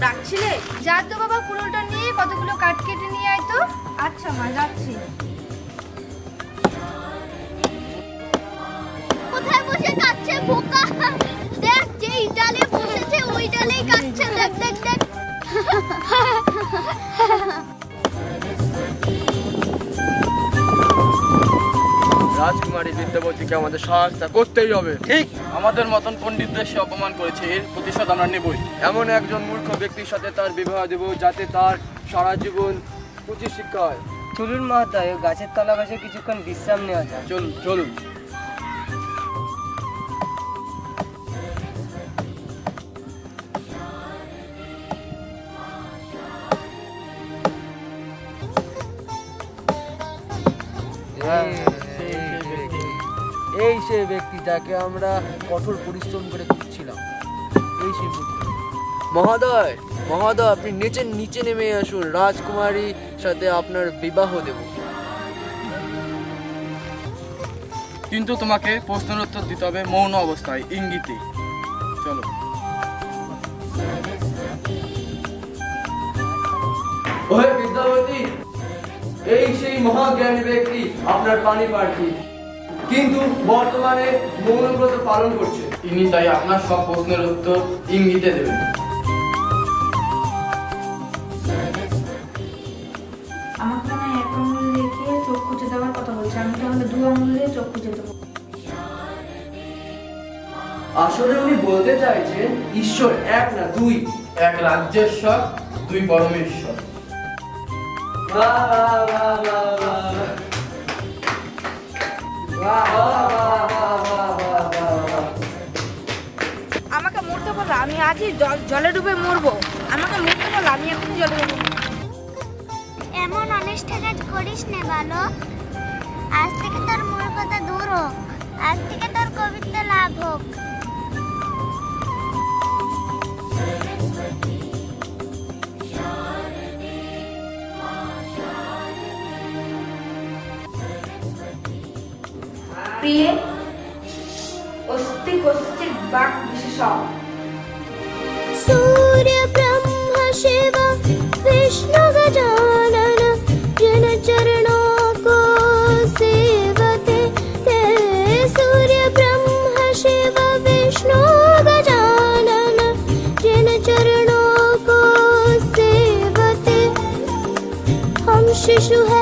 ডাকছিলে? যা তো বাবা, কুড়োলটা নিয়ে কতগুলো কাঠ কেটে নিয়ে আয় তো। আচ্ছা মা, যাচ্ছি। কোথায় বসে কাটছে বোকা? দেখ, যে ডালে বসেছে ওই ডালেই কাটছে। দেখ দেখ দেখ। রাজকুমারী বিদ্যাপতিকে আমাদের সহায়তা করতেই হবে। ঠিক, আমাদের মতন পণ্ডিতদের সে অপমান করেছে, এর প্রতিশোধ আমরা নেবই। এমন একজন মূর্খ ব্যক্তির সাথে তার বিবাহ দেব যাতে তার সারা জীবন উচিত শিক্ষা হয়। চলুন মহাদয়, গাছের তলা বসে কিছুক্ষণ বিশ্রাম নেওয়া যাক। চলুন চলুন। এই সেই ব্যক্তি যাকে আমরা কঠোর পরিশ্রম করে খুঁজছিলাম। এই সেই মহোদয়, মহোদয়, আপনি নিচে নেমে আসুন, রাজকুমারীর সাথে আপনার বিবাহ দেব। কিন্তু তোমাকে প্রশ্নের উত্তর দিতে হবে মৌন অবস্থায়, ইঙ্গিতে। চলো। ওহে বিদ্যাপতি, এই সেই মহাজ্ঞানী ব্যক্তি আপনার পানি প্রার্থী, কিন্তু বর্তমানে মৌনব্রত পালন করছে। তিনি তাই আপনার সব প্রশ্নের উত্তর ইঙ্গিতে দেবেন। আমাকে মনে হয় 1 আঙুল রেখে চোখ খুঁজে দেওয়ার কথা বলছে। আমি তাহলে 2 আঙুল দিয়ে চোখ খুঁজে দেবো। আসলে উনি বলতে চাইছেন ঈশ্বর এক না 2। এক রাজ্যেশ্বর, 2 পরমেশ্বর। বাহ বাহ বাহ বাহ বাহ বাহ। আমাকে মরতে বলো, আমি আজই জলে ডুবে মরবো। আমাকে মরতে বলো, আমি এখন জলে ডুবে মরবো। এমন অনিষ্ট কাজ করিস না বালক। আজ থেকে তোর মূর্খতা দূর হোক, আজ থেকে তোর কবিত্ব লাভ হোক। প্রিয়ে অস্তি কস্তিক বাক বিশেষ। सूर्य ब्रह्म शिव विष्णु गजानन जिन चरणों को सेवते ते। सूर्य ब्रह्म शिव विष्णु गजानन जिन चरणों को सेवते। हम शिशु है